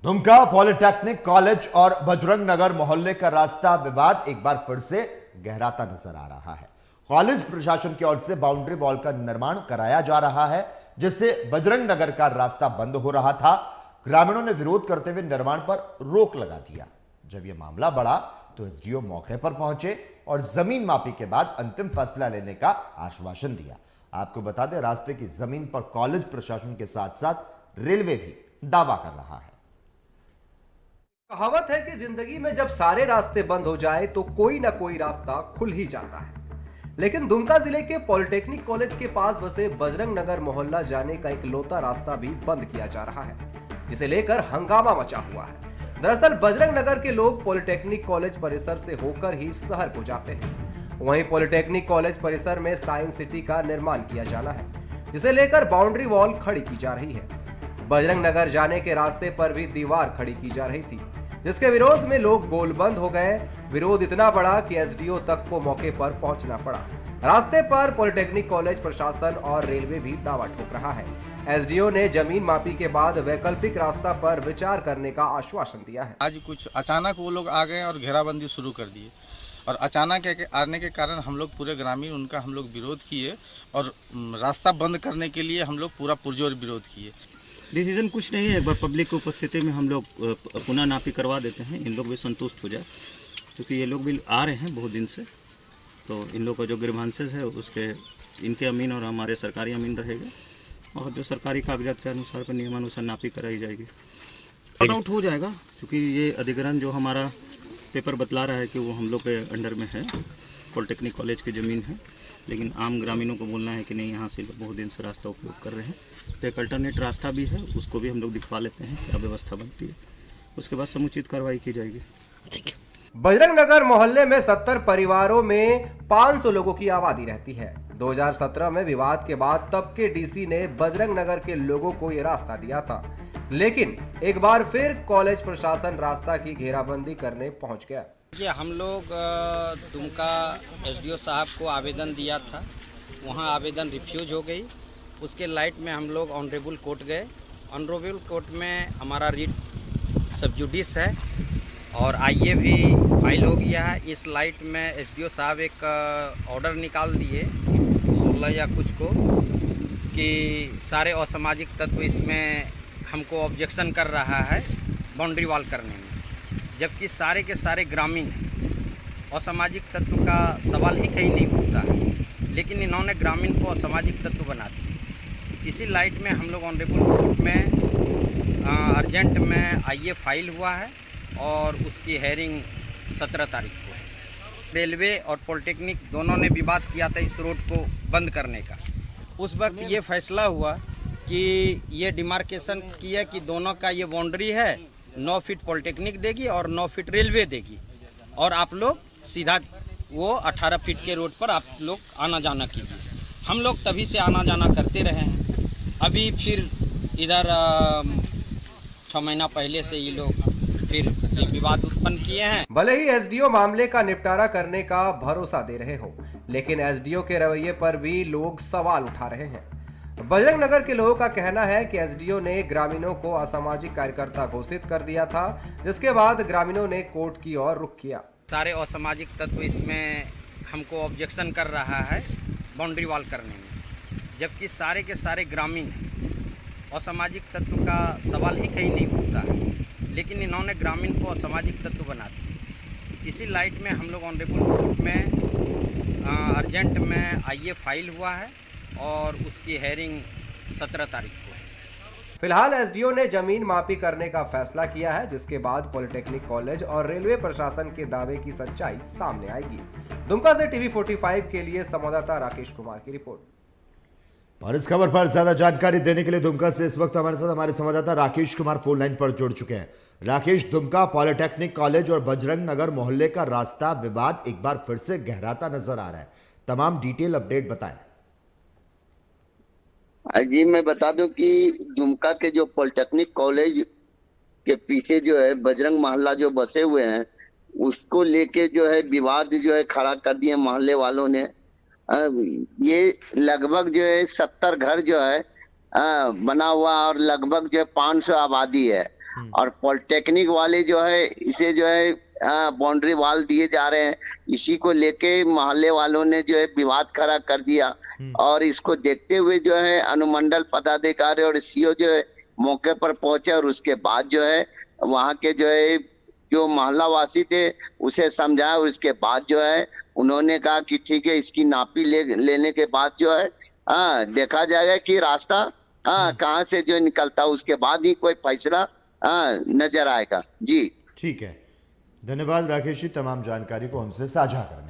Dumka polytechnic college और बजरंग नगर मोहल्ले का रास्ता विवाद एक बार फिर से गहराता नजर आ रहा है। कॉलेज प्रशासन की ओर से बाउंड्री वॉल का निर्माण कराया जा रहा है, जिससे बजरंग नगर का रास्ता बंद हो रहा था। ग्रामीणों ने विरोध करते हुए निर्माण पर रोक लगा दिया। जब यह मामला बढ़ा तो एसडीओ मौके पर पहुंचे और जमीन मापी के बाद अंतिम फैसला लेने का आश्वासन दिया। आपको बता दें, रास्ते की जमीन पर कॉलेज प्रशासन के साथ साथ रेलवे भी दावा कर रहा है। कहावत है कि जिंदगी में जब सारे रास्ते बंद हो जाए तो कोई ना कोई रास्ता खुल ही जाता है। लेकिन दुमका जिले के पॉलिटेक्निक कॉलेज के पास बसे बजरंग नगर मोहल्ला जाने का इकलौता रास्ता भी बंद किया जा रहा है, जिसे लेकर हंगामा मचा हुआ है। दरअसल बजरंग नगर के लोग पॉलिटेक्निक कॉलेज परिसर से होकर ही शहर को जाते हैं। वहीं पॉलिटेक्निक कॉलेज परिसर में साइंस सिटी का निर्माण किया जाना है, जिसे लेकर बाउंड्री वॉल खड़ी की जा रही है। बजरंग नगर जाने के रास्ते पर भी दीवार खड़ी की जा रही थी, जिसके विरोध में लोग गोलबंद हो गए। विरोध इतना बड़ा कि एसडीओ तक को मौके पर पहुंचना पड़ा। रास्ते पर पॉलिटेक्निक कॉलेज प्रशासन और रेलवे भी दावा ठोक रहा है। एसडीओ ने जमीन मापी के बाद वैकल्पिक रास्ता पर विचार करने का आश्वासन दिया है। आज कुछ अचानक वो लोग आ गए और घेराबंदी शुरू कर दिए, और अचानक आने के कारण हम लोग पूरे ग्रामीण उनका हम लोग विरोध किए और रास्ता बंद करने के लिए हम लोग पूरा पुरजोर विरोध किए। डिसीजन कुछ नहीं है, एक बार पब्लिक की उपस्थिति में हम लोग पुनः नापी करवा देते हैं, इन लोग भी संतुष्ट हो जाए, क्योंकि ये लोग भी आ रहे हैं बहुत दिन से। तो इन लोग का जो ग्रीवांसेस है उसके इनके अमीन और हमारे सरकारी अमीन रहेगा, और जो सरकारी कागजात के अनुसार पर नियमानुसार नापी कराई जाएगी। शॉर्ट आउट हो जाएगा, क्योंकि ये अधिग्रहण जो हमारा पेपर बतला रहा है कि वो हम लोग के अंडर में है, पॉलिटेक्निक कॉलेज की ज़मीन है। लेकिन आम ग्रामीणों को बोलना है कि नहीं, यहाँ से बहुत दिन से रास्ता उपयोग कर रहे हैं, तो एक अल्टरनेट रास्ता भी है, उसको भी हम लोग दिखवा लेते हैं क्या व्यवस्था बनती है, उसके बाद समुचित कार्रवाई की जाएगी। Thank you. बजरंग नगर मोहल्ले में 70 परिवारों में 500 लोगों की आबादी रहती है। 2017 में विवाद के बाद तब के डीसी ने बजरंग नगर के लोगों को ये रास्ता दिया था, लेकिन एक बार फिर कॉलेज प्रशासन रास्ता की घेराबंदी करने पहुंच गया। ये हम लोग दुमका एसडीओ साहब को आवेदन दिया था, वहाँ आवेदन रिफ्यूज हो गई। उसके लाइट में हम लोग ऑनरेबल कोर्ट गए। ऑनरेबल कोर्ट में हमारा रिट सब जुडिस है और आईए भी फाइल हो गया है। इस लाइट में एसडीओ साहब एक ऑर्डर निकाल दिए 16 या कुछ को कि सारे असामाजिक तत्व इसमें हमको ऑब्जेक्शन कर रहा है बाउंड्री वॉल करने में, जबकि सारे के सारे ग्रामीण हैं। असामाजिक तत्व का सवाल ही कहीं नहीं उठता है, लेकिन इन्होंने ग्रामीण को असामाजिक तत्व बना दिया। इसी लाइट में हम लोग ऑनरेबल कोर्ट में अर्जेंट में आईए फाइल हुआ है और उसकी हेयरिंग 17 तारीख को है। रेलवे और पॉलिटेक्निक दोनों ने विवाद किया था इस रोड को बंद करने का। उस वक्त ये फैसला हुआ कि ये डिमार्केशन किया कि दोनों का ये बाउंड्री है, 9 फीट पॉलिटेक्निक देगी और 9 फीट रेलवे देगी, और आप लोग सीधा वो 18 फीट के रोड पर आप लोग आना जाना कीजिए। हम लोग तभी से आना जाना करते रहे हैं। अभी फिर इधर 6 महीना पहले से ये लोग फिर ये विवाद उत्पन्न किए हैं। भले ही एसडीओ मामले का निपटारा करने का भरोसा दे रहे हो, लेकिन एसडीओ के रवैये पर भी लोग सवाल उठा रहे हैं। बजरंग नगर के लोगों का कहना है कि एसडीओ ने ग्रामीणों को असामाजिक कार्यकर्ता घोषित कर दिया था, जिसके बाद ग्रामीणों ने कोर्ट की ओर रुख किया। सारे असामाजिक तत्व इसमें हमको ऑब्जेक्शन कर रहा है बाउंड्री वॉल करने में, जबकि सारे के सारे ग्रामीण हैं। असामाजिक तत्व का सवाल ही कहीं नहीं उठता है, लेकिन इन्होंने ग्रामीण को असामाजिक तत्व बना दिया। इसी लाइट में हम लोग ऑनरेबल कोर्ट में अर्जेंट में आईए फाइल हुआ है और उसकी हेयरिंग 17 तारीख को है। फिलहाल एसडीओ ने जमीन मापी करने का फैसला किया है, जिसके बाद पॉलिटेक्निक कॉलेज और रेलवे प्रशासन के दावे की सच्चाई सामने आएगी। दुमका से टीवी 45 के लिए संवाददाता राकेश कुमार की रिपोर्ट। और इस खबर पर ज्यादा जानकारी देने के लिए दुमका से इस वक्त हमारे साथ हमारे संवाददाता राकेश कुमार फोन लाइन पर जुड़ चुके हैं। राकेश, दुमका पॉलिटेक्निक कॉलेज और बजरंग नगर मोहल्ले का रास्ता विवाद एक बार फिर से गहराता नजर आ रहा है, तमाम डिटेल अपडेट बताएं। जी, मैं बता दूं कि दुमका के जो पॉलिटेक्निक कॉलेज के पीछे जो है बजरंग मोहल्ला जो बसे हुए हैं, उसको लेके जो है विवाद जो है खड़ा कर दिए मोहल्ले वालों ने। ये लगभग जो है 70 घर जो है बना हुआ और लगभग जो है 500 आबादी है। और पॉलिटेक्निक वाले जो है इसे जो है बाउंड्री वाल दिए जा रहे हैं। इसी को लेके मोहल्ले वालों ने जो है विवाद खड़ा कर दिया और इसको देखते हुए जो है अनुमंडल पदाधिकारी और सीओ जो है मौके पर पहुंचे और उसके बाद जो है वहां के जो है जो मोहल्ला वासी थे उसे समझाया और उसके बाद जो है उन्होंने कहा कि ठीक है, इसकी नापी लेने के बाद जो है देखा जाएगा कि रास्ता कहाँ से जो निकलता, उसके बाद ही कोई फैसला नजर आएगा। जी ठीक है, धन्यवाद राकेश जी तमाम जानकारी को हमसे साझा करने